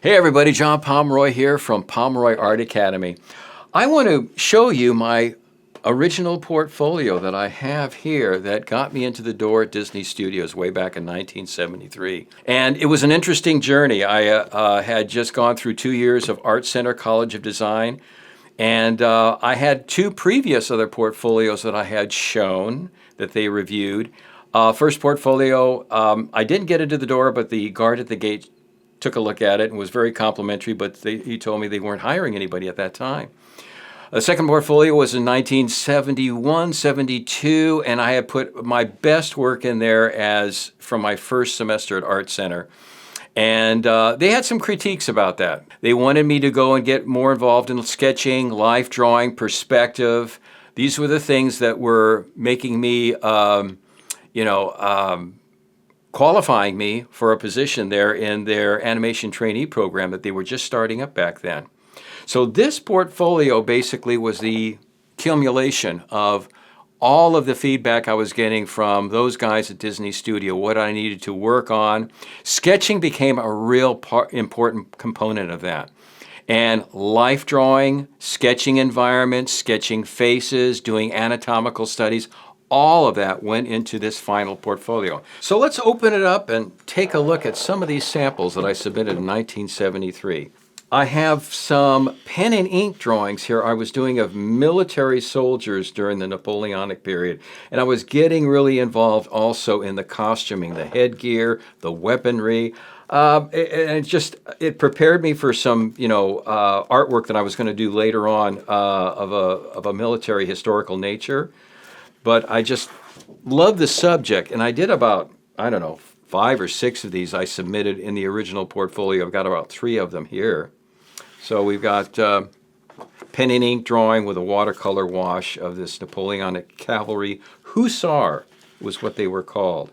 Hey everybody, John Pomeroy here from Pomeroy Art Academy. I want to show you my original portfolio that I have here that got me into the door at Disney Studios way back in 1973. And it was an interesting journey. I had just gone through 2 years of Art Center College of Design, and I had two previous other portfolios that I had shown that they reviewed. First portfolio, I didn't get into the door, but the guard at the gate took a look at it and was very complimentary, but he told me they weren't hiring anybody at that time. The second portfolio was in 1971, 72, and I had put my best work in there as from my first semester at Art Center. And they had some critiques about that. They wanted me to go and get more involved in sketching, life drawing, perspective. These were the things that were making me, qualifying me for a position there in their animation trainee program that they were just starting up back then. So this portfolio basically was the accumulation of all of the feedback I was getting from those guys at Disney Studio, what I needed to work on. Sketching became a real important component of that. And life drawing, sketching environments, sketching faces, doing anatomical studies, all of that went into this final portfolio. So let's open it up and take a look at some of these samples that I submitted in 1973. I have some pen and ink drawings here I was doing of military soldiers during the Napoleonic period. And I was getting really involved also in the costuming, the headgear, the weaponry. It prepared me for some, artwork that I was going to do later on of a military historical nature. But I just love the subject, and I did about, 5 or 6 of these I submitted in the original portfolio. I've got about 3 of them here. So we've got pen and ink drawing with a watercolor wash of this Napoleonic cavalry. Hussar was what they were called.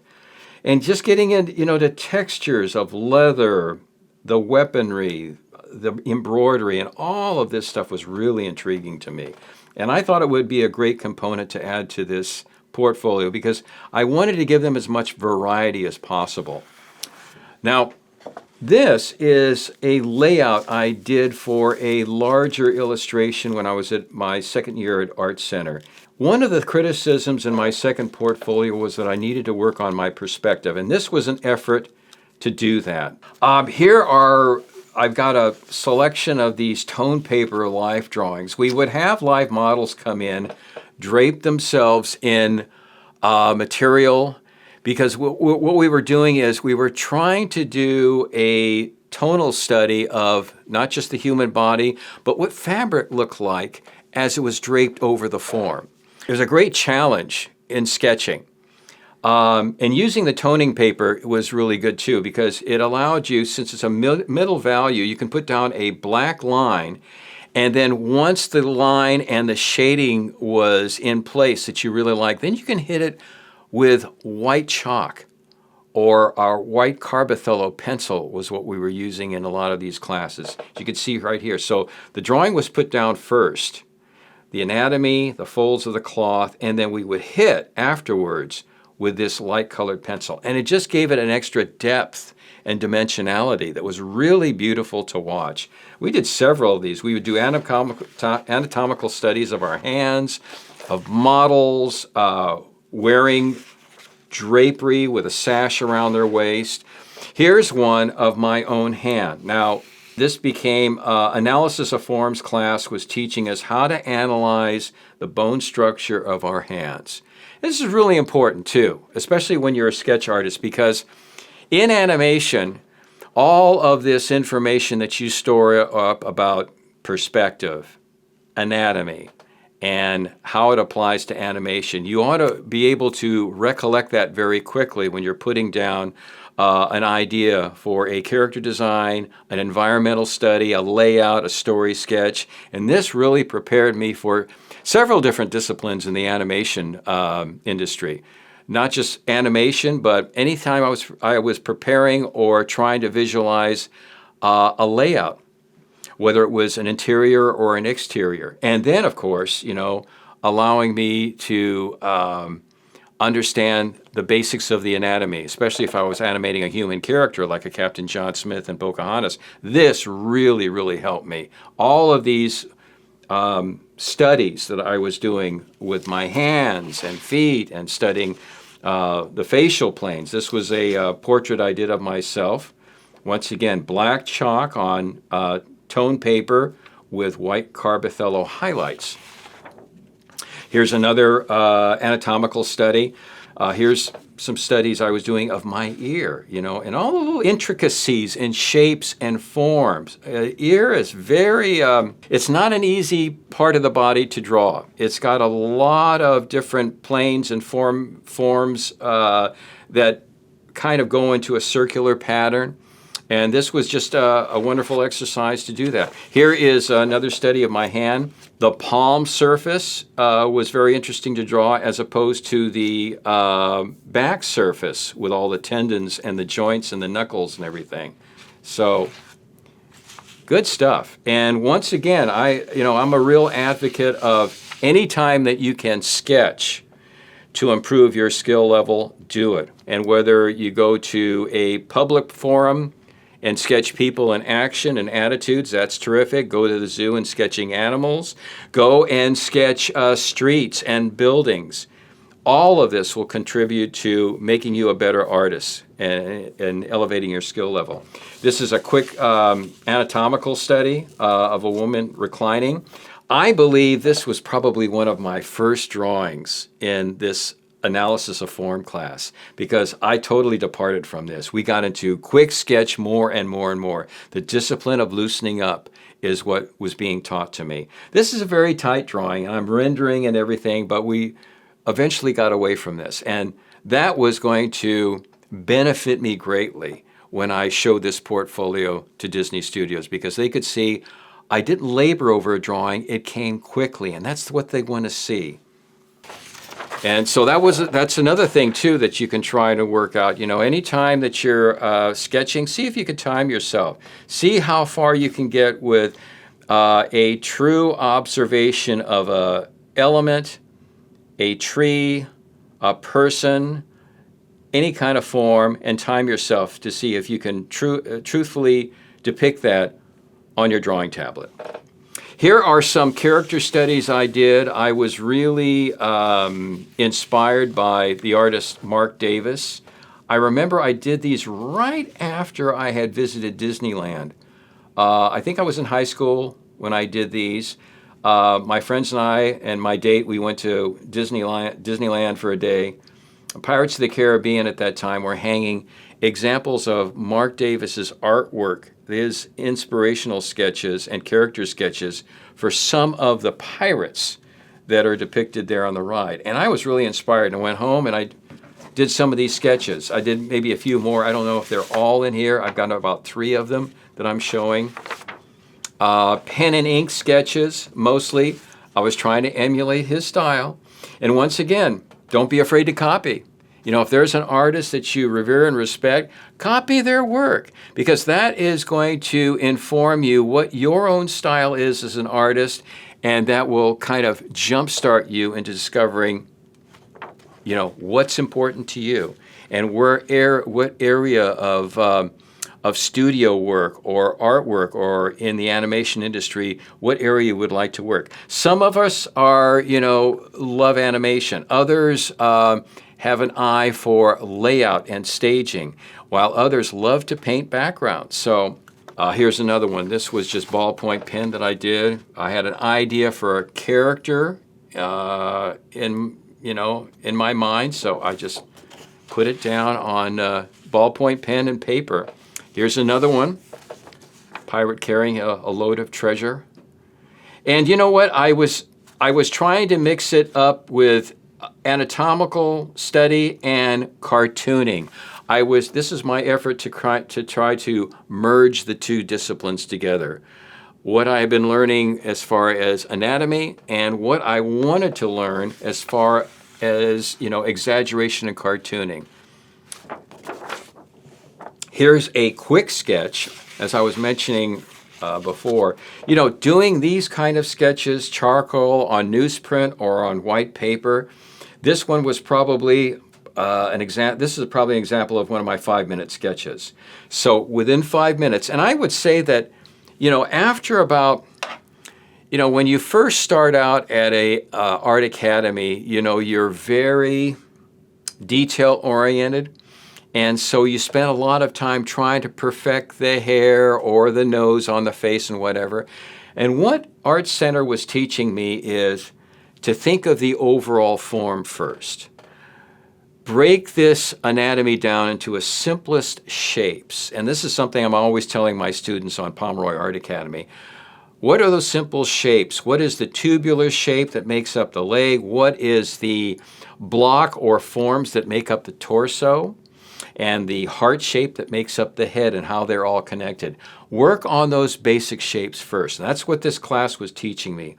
And just getting into, the textures of leather, the weaponry, the embroidery, and all of this stuff was really intriguing to me. And I thought it would be a great component to add to this portfolio because I wanted to give them as much variety as possible. Now, this is a layout I did for a larger illustration when I was at my second year at Art Center. One of the criticisms in my second portfolio was that I needed to work on my perspective, and this was an effort to do that. I've got a selection of these tone paper life drawings. We would have live models come in, drape themselves in material, because what we were doing is we were trying to do a tonal study of not just the human body, but what fabric looked like as it was draped over the form. It was a great challenge in sketching. And using the toning paper was really good too, because it allowed you, since it's a middle value, you can put down a black line, and then once the line and the shading was in place that you really like, then you can hit it with white chalk, or our white Carbothello pencil was what we were using in a lot of these classes. You can see right here. So the drawing was put down first, the anatomy, the folds of the cloth, and then we would hit afterwards with this light colored pencil. And it just gave it an extra depth and dimensionality that was really beautiful to watch. We did several of these. We would do anatomical studies of our hands, of models, wearing drapery with a sash around their waist. Here's one of my own hand. Now, this became analysis of forms class was teaching us how to analyze the bone structure of our hands. This is really important too, especially when you're a sketch artist, because in animation, all of this information that you store up about perspective, anatomy, and how it applies to animation, you ought to be able to recollect that very quickly when you're putting down an idea for a character design, an environmental study, a layout, a story sketch. And this really prepared me for several different disciplines in the animation industry. Not just animation, but anytime I was preparing or trying to visualize a layout, whether it was an interior or an exterior. And then, of course, allowing me to understand the basics of the anatomy, especially if I was animating a human character like a Captain John Smith in Pocahontas. This really, really helped me. All of these studies that I was doing with my hands and feet and studying the facial planes. This was a portrait I did of myself. Once again, black chalk on toned paper with white carbothello highlights. Here's another anatomical study. Here's some studies I was doing of my ear, and all the little intricacies in shapes and forms. Ear is very, it's not an easy part of the body to draw. It's got a lot of different planes and forms that kind of go into a circular pattern. And this was just a wonderful exercise to do that. Here is another study of my hand. The palm surface was very interesting to draw as opposed to the back surface with all the tendons and the joints and the knuckles and everything. So good stuff. And once again, I'm a real advocate of any time that you can sketch to improve your skill level, do it. And whether you go to a public forum and sketch people in action and attitudes, that's terrific. Go to the zoo and sketching animals. Go and sketch streets and buildings. All of this will contribute to making you a better artist and elevating your skill level. This is a quick anatomical study of a woman reclining. I believe this was probably one of my first drawings in this analysis of form class, because I totally departed from this. We got into quick sketch more and more and more. The discipline of loosening up is what was being taught to me. This is a very tight drawing. I'm rendering and everything, but we eventually got away from this. And that was going to benefit me greatly when I showed this portfolio to Disney Studios, because they could see I didn't labor over a drawing. It came quickly, and that's what they want to see. And so that's another thing, too, that you can try to work out. Anytime that you're sketching, see if you can time yourself. See how far you can get with a true observation of a element, a tree, a person, any kind of form, and time yourself to see if you can truthfully depict that on your drawing tablet. Here are some character studies I did. I was really inspired by the artist Mark Davis. I remember I did these right after I had visited Disneyland. I think I was in high school when I did these. My friends and I and my date, we went to Disneyland for a day. Pirates of the Caribbean at that time were hanging examples of Mark Davis's artwork, his inspirational sketches and character sketches for some of the pirates that are depicted there on the ride. And I was really inspired and went home and I did some of these sketches. I did maybe a few more. I don't know if they're all in here. I've got about 3 of them that I'm showing. Pen and ink sketches, mostly. I was trying to emulate his style. And once again, don't be afraid to copy. If there's an artist that you revere and respect, copy their work, because that is going to inform you what your own style is as an artist, and that will kind of jumpstart you into discovering, what's important to you and what area of studio work or artwork or in the animation industry, what area you would like to work. Some of us are, love animation. Others have an eye for layout and staging, while others love to paint backgrounds. So here's another one. This was just ballpoint pen that I did. I had an idea for a character in my mind, so I just put it down on ballpoint pen and paper. Here's another one. Pirate carrying a load of treasure. And you know what? I was trying to mix it up with anatomical study and cartooning. This is my effort to try to merge the 2 disciplines together. What I have been learning as far as anatomy and what I wanted to learn as far as, exaggeration and cartooning. Here's a quick sketch, as I was mentioning before. Doing these kind of sketches, charcoal on newsprint or on white paper, This one was probably this is probably an example of one of my 5-minute sketches. So within 5 minutes, and I would say that, after about, when you first start out at a art academy, you're very detail oriented. And so you spend a lot of time trying to perfect the hair or the nose on the face and whatever. And what Art Center was teaching me is to think of the overall form first. Break this anatomy down into its simplest shapes. And this is something I'm always telling my students on Pomeroy Art Academy. What are those simple shapes? What is the tubular shape that makes up the leg? What is the block or forms that make up the torso? And the heart shape that makes up the head and how they're all connected. Work on those basic shapes first. And that's what this class was teaching me.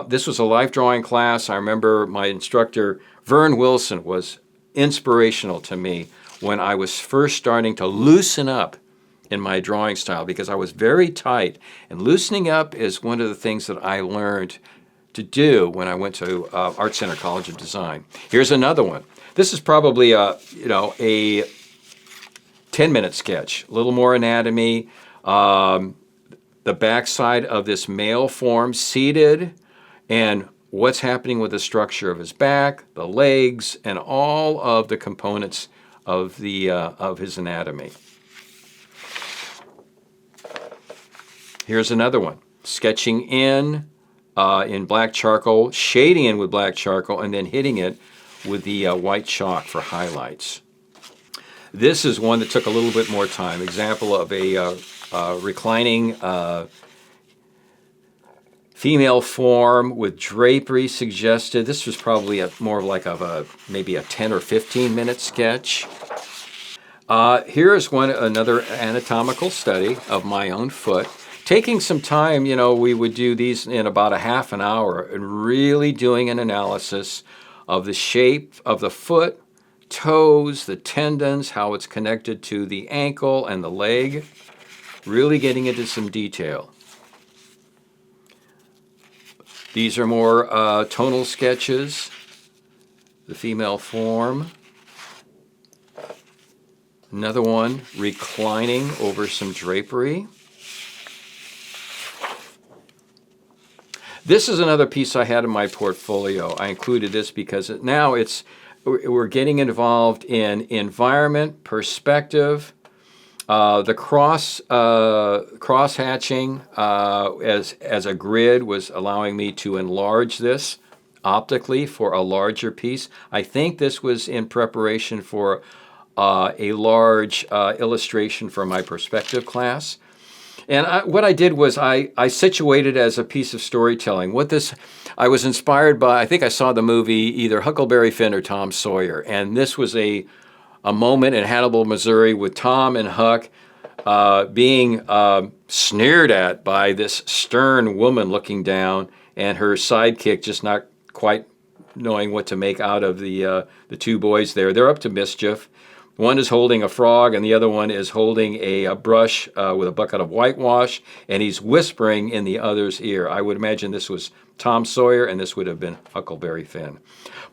This was a life drawing class. I remember my instructor, Vern Wilson, was inspirational to me when I was first starting to loosen up in my drawing style because I was very tight. And loosening up is one of the things that I learned to do when I went to Art Center College of Design. Here's another one. This is probably a 10-minute sketch, a little more anatomy. The backside of this male form seated, and what's happening with the structure of his back, the legs, and all of the components of his anatomy. Here's another one, sketching in black charcoal, shading in with black charcoal, and then hitting it with the white chalk for highlights. This is one that took a little bit more time. Example of a reclining female form with drapery suggested. This was probably maybe a 10 or 15-minute sketch. Here is another anatomical study of my own foot. Taking some time, we would do these in about a half an hour and really doing an analysis of the shape of the foot, toes, the tendons, how it's connected to the ankle and the leg, really getting into some detail. These are more tonal sketches, the female form. Another one, reclining over some drapery. This is another piece I had in my portfolio. I included this because now we're getting involved in environment, perspective, the cross hatching as a grid was allowing me to enlarge this optically for a larger piece. I think this was in preparation for a large illustration for my perspective class. And what I did was I situated as a piece of storytelling. I was inspired by, I think I saw the movie either Huckleberry Finn or Tom Sawyer. And this was a moment in Hannibal, Missouri with Tom and Huck being sneered at by this stern woman looking down and her sidekick just not quite knowing what to make out of the two boys there. They're up to mischief. One is holding a frog and the other one is holding a brush with a bucket of whitewash, and he's whispering in the other's ear. I would imagine this was Tom Sawyer and this would have been Huckleberry Finn.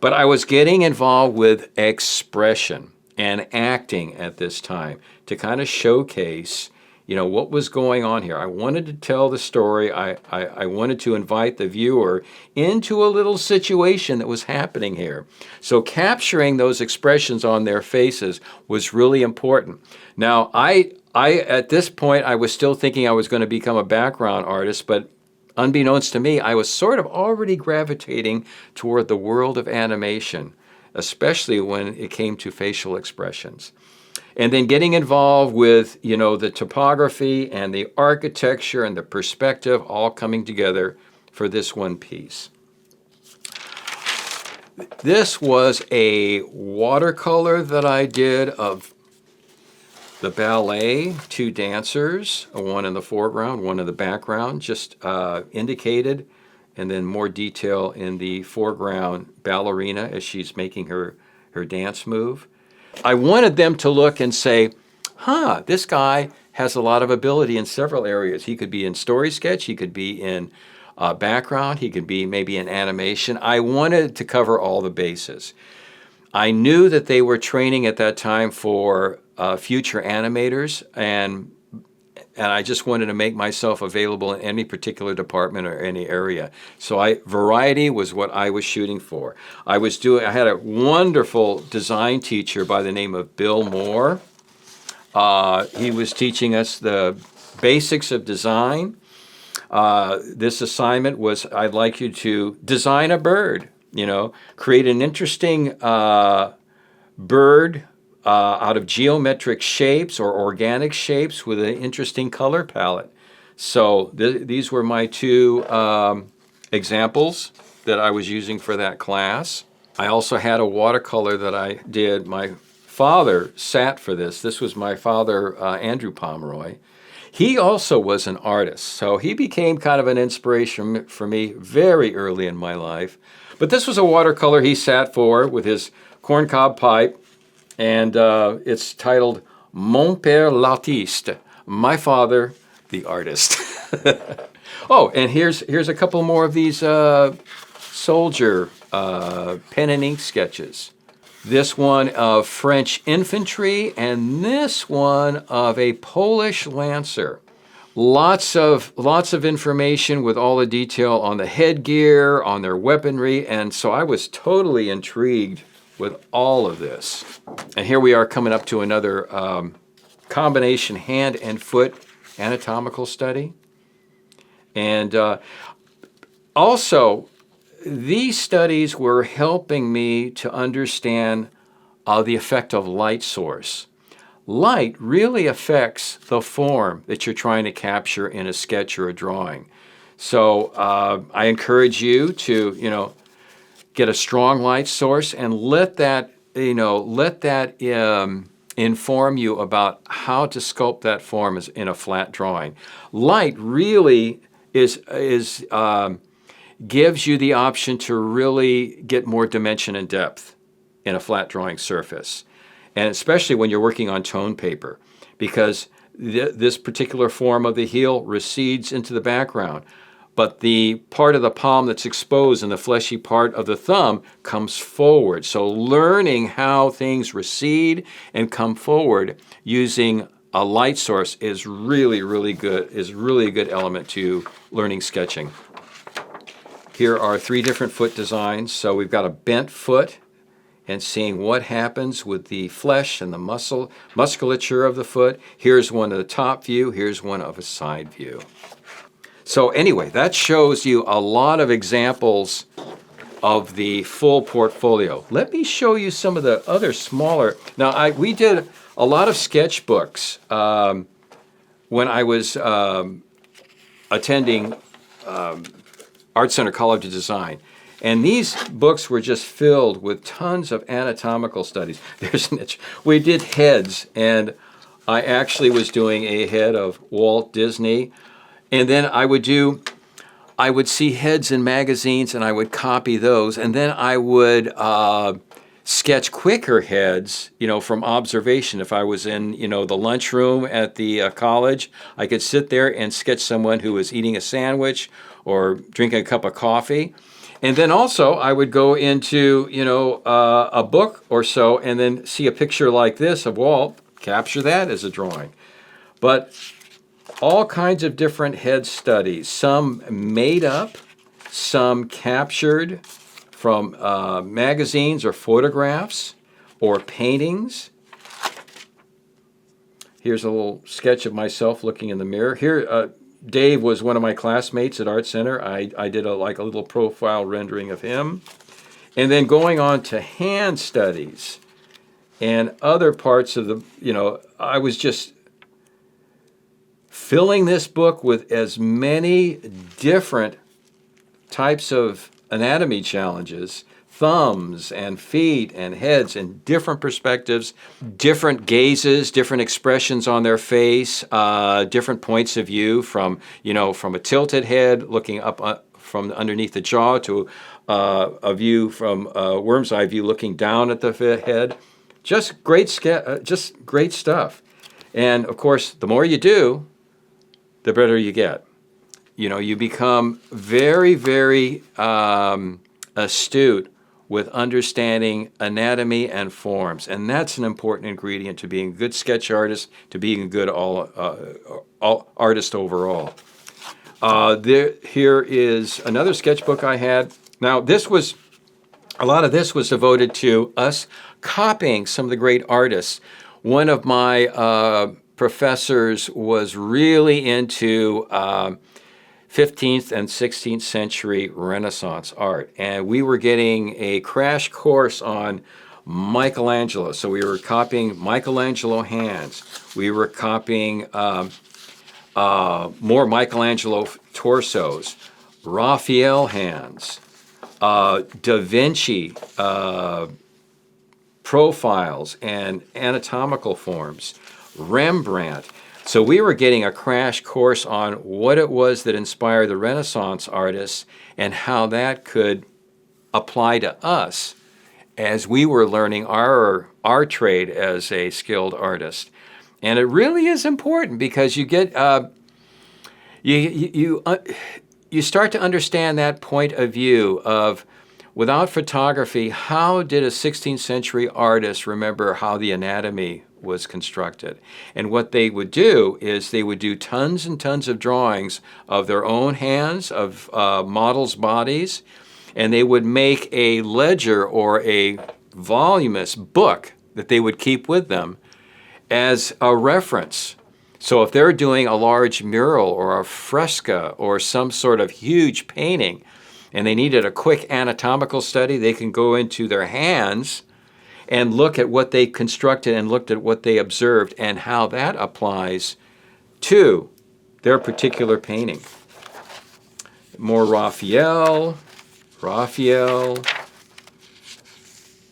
But I was getting involved with expression and acting at this time to kind of showcase, what was going on here. I wanted to tell the story. I wanted to invite the viewer into a little situation that was happening here. So capturing those expressions on their faces was really important. Now, I at this point, I was still thinking I was going to become a background artist, but unbeknownst to me, I was sort of already gravitating toward the world of animation, especially when it came to facial expressions. And then getting involved with, the topography and the architecture and the perspective all coming together for this one piece. This was a watercolor that I did of the ballet, two dancers, one in the foreground, one in the background, just indicated, and then more detail in the foreground ballerina as she's making her dance move. I wanted them to look and say, this guy has a lot of ability in several areas. He could be in story sketch, he could be in background. He could be maybe an animation. I wanted to cover all the bases. I knew that they were training at that time for future animators, and I just wanted to make myself available in any particular department or any area. So variety was what I was shooting for. I had a wonderful design teacher by the name of Bill Moore. He was teaching us the basics of design. This assignment was, I'd like you to design a bird, create an interesting bird out of geometric shapes or organic shapes with an interesting color palette. So these were my two examples that I was using for that class. I also had a watercolor that I did. My father sat for this. This was my father, Andrew Pomeroy. He also was an artist, so he became kind of an inspiration for me very early in my life. But this was a watercolor he sat for with his corncob pipe, and it's titled Mon Père l'Artiste, My Father, the Artist. Oh, and here's a couple more of these soldier pen and ink sketches. This one of French infantry, and this one of a Polish lancer. Lots of information with all the detail on the headgear, on their weaponry, and so I was totally intrigued with all of this. And here we are coming up to another combination hand and foot anatomical study. And also, these studies were helping me to understand the effect of light source. Light really affects the form that you're trying to capture in a sketch or a drawing. So I encourage you to, get a strong light source and let that inform you about how to sculpt that form in a flat drawing. Light really gives you the option to really get more dimension and depth in a flat drawing surface. And especially when you're working on tone paper, because this particular form of the heel recedes into the background, but the part of the palm that's exposed and the fleshy part of the thumb comes forward. So learning how things recede and come forward using a light source is really a good element to learning sketching. Here are 3 different foot designs. So we've got a bent foot, and seeing what happens with the flesh and the musculature of the foot. Here's one of the top view, here's one of a side view. So anyway, that shows you a lot of examples of the full portfolio. Let me show you some of the other smaller. Now, we did a lot of sketchbooks when I was attending Art Center College of Design. And these books were just filled with tons of anatomical studies. We did heads, and I actually was doing a head of Walt Disney. And then I would see heads in magazines, and I would copy those. And then I would sketch quicker heads, from observation. If I was in, the lunchroom at the college, I could sit there and sketch someone who was eating a sandwich or drinking a cup of coffee. And then also I would go into, a book or so and then see a picture like this of Walt, capture that as a drawing. But all kinds of different head studies, some made up, some captured from magazines or photographs or paintings. Here's a little sketch of myself looking in the mirror. Here, Dave was one of my classmates at Art Center. I did a little profile rendering of him. And then going on to hand studies and other parts of the, I was just filling this book with as many different types of anatomy challenges, thumbs and feet and heads in different perspectives, different gazes, different expressions on their face, different points of view from a tilted head looking up from underneath the jaw to a view from a worm's eye view looking down at the head. Just great stuff. And of course, the more you do, the better you get. You become very, very astute with understanding anatomy and forms. And that's an important ingredient to being a good sketch artist, to being a good artist overall. Here is another sketchbook I had. Now, a lot of this was devoted to us copying some of the great artists. One of my professors was really into 15th and 16th century Renaissance art. And we were getting a crash course on Michelangelo. So we were copying Michelangelo hands. We were copying more Michelangelo torsos, Raphael hands, Da Vinci profiles and anatomical forms, Rembrandt. So we were getting a crash course on what it was that inspired the Renaissance artists and how that could apply to us as we were learning our trade as a skilled artist. And it really is important because you get you start to understand that point of view of, without photography, how did a 16th century artist remember how the anatomy was constructed? And what they would do is they would do tons and tons of drawings of their own hands, of models' bodies, and they would make a ledger or a voluminous book that they would keep with them as a reference. So if they're doing a large mural or a fresco or some sort of huge painting and they needed a quick anatomical study, they can go into their hands and look at what they constructed and looked at what they observed and how that applies to their particular painting. More Raphael,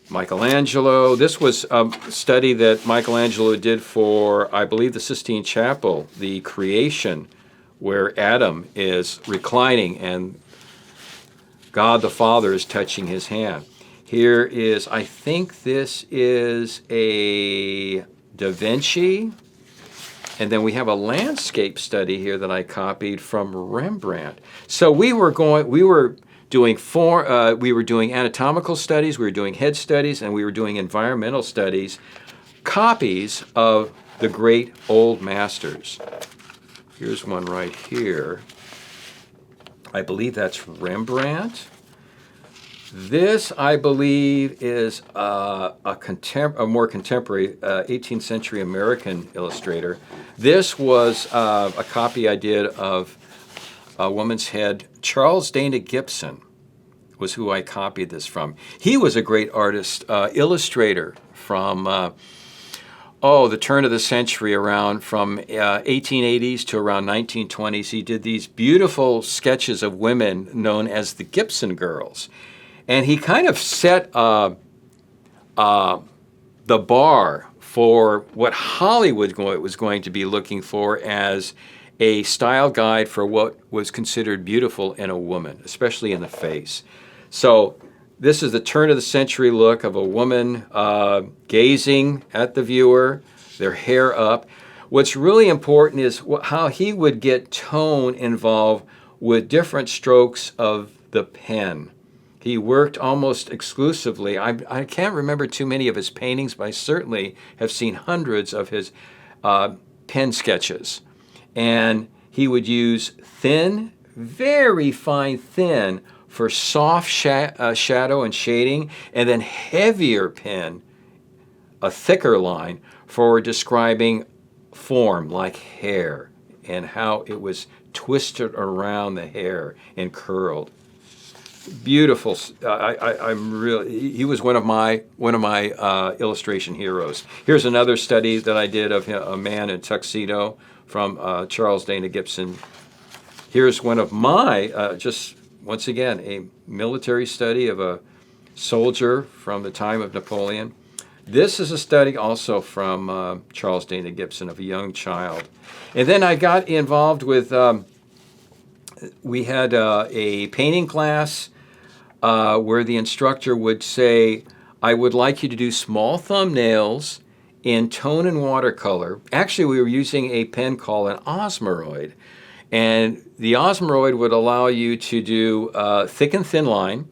Michelangelo. This was a study that Michelangelo did for, I believe, the Sistine Chapel, the Creation, where Adam is reclining and God the Father is touching his hand. Here is, I think this is a Da Vinci. And then we have a landscape study here that I copied from Rembrandt. So we were doing anatomical studies, we were doing head studies, and we were doing environmental studies, copies of the great old masters. Here's one right here. I believe that's Rembrandt. This, I believe, is a more contemporary 18th century American illustrator. This was a copy I did of a woman's head. Charles Dana Gibson was who I copied this from. He was a great artist, illustrator from the turn of the century, around from 1880s to around 1920s. He did these beautiful sketches of women known as the Gibson girls. And he kind of set the bar for what Hollywood was going to be looking for as a style guide for what was considered beautiful in a woman, especially in the face. So this is the turn of the century look of a woman gazing at the viewer, their hair up. What's really important is how he would get tone involved with different strokes of the pen. He worked almost exclusively. I can't remember too many of his paintings, but I certainly have seen hundreds of his pen sketches. And he would use thin, very fine thin for soft shadow and shading, and then heavier pen, a thicker line, for describing form like hair and how it was twisted around the hair and curled. Beautiful. He was one of my illustration heroes. Here's another study that I did of a man in tuxedo from Charles Dana Gibson. Here's one of my, just once again, a military study of a soldier from the time of Napoleon. This is a study also from Charles Dana Gibson of a young child. And then I got involved with, we had a painting class where the instructor would say, I would like you to do small thumbnails in tone and watercolor. Actually, we were using a pen called an Osmeroid. And the Osmeroid would allow you to do thick and thin line,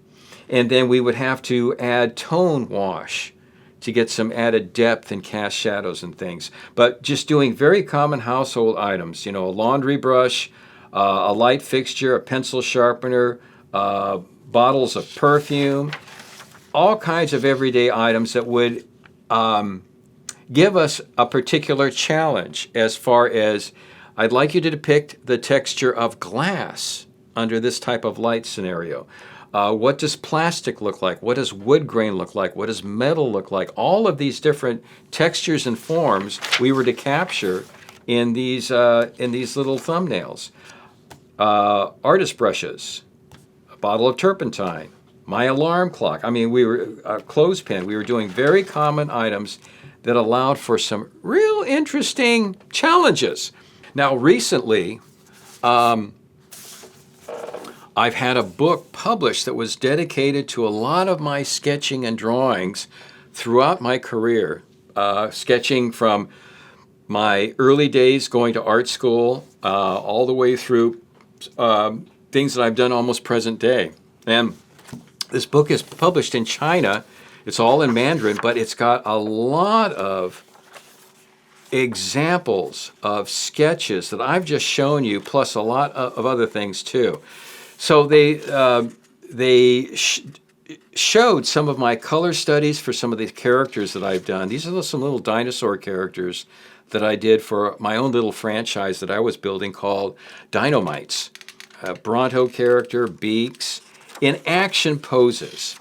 and then we would have to add tone wash to get some added depth and cast shadows and things. But just doing very common household items, a laundry brush, a light fixture, a pencil sharpener, bottles of perfume, all kinds of everyday items that would give us a particular challenge as far as I'd like you to depict the texture of glass under this type of light scenario. What does plastic look like? What does wood grain look like? What does metal look like? All of these different textures and forms we were to capture in these little thumbnails. Artist brushes, a bottle of turpentine, my alarm clock. I mean, we were a clothespin. We were doing very common items that allowed for some real interesting challenges. Now, recently, I've had a book published that was dedicated to a lot of my sketching and drawings throughout my career, sketching from my early days going to art school all the way through things that I've done almost present day. And this book is published in China. It's all in Mandarin, but it's got a lot of examples of sketches that I've just shown you, plus a lot of other things too. So they showed some of my color studies for some of the characters that I've done. These are some little dinosaur characters that I did for my own little franchise that I was building called Dynamites. A Bronto character, beaks, in action poses.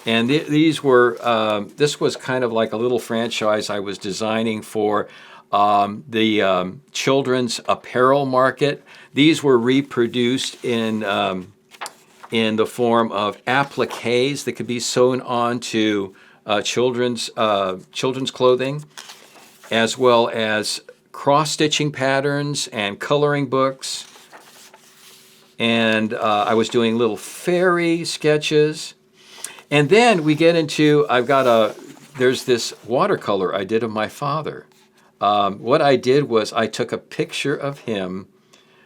And this was kind of like a little franchise I was designing for the children's apparel market. These were reproduced in the form of appliques that could be sewn onto children's clothing, as well as cross-stitching patterns and coloring books. And I was doing little fairy sketches. And then we get into, there's this watercolor I did of my father. What I did was I took a picture of him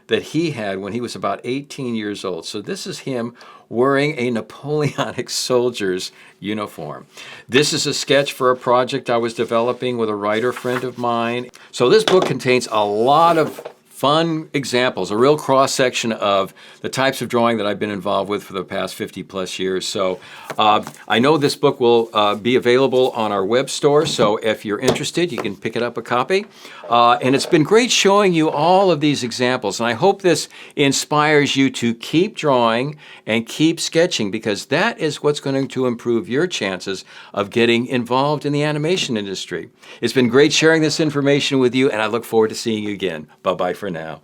that he had when he was about 18 years old. So this is him wearing a Napoleonic soldier's uniform. This is a sketch for a project I was developing with a writer friend of mine. So this book contains a lot of fun examples, a real cross-section of the types of drawing that I've been involved with for the past 50 plus years. So I know this book will be available on our web store, so if you're interested, you can pick it up a copy. And it's been great showing you all of these examples, and I hope this inspires you to keep drawing and keep sketching, because that is what's going to improve your chances of getting involved in the animation industry. It's been great sharing this information with you, and I look forward to seeing you again. Bye-bye for now.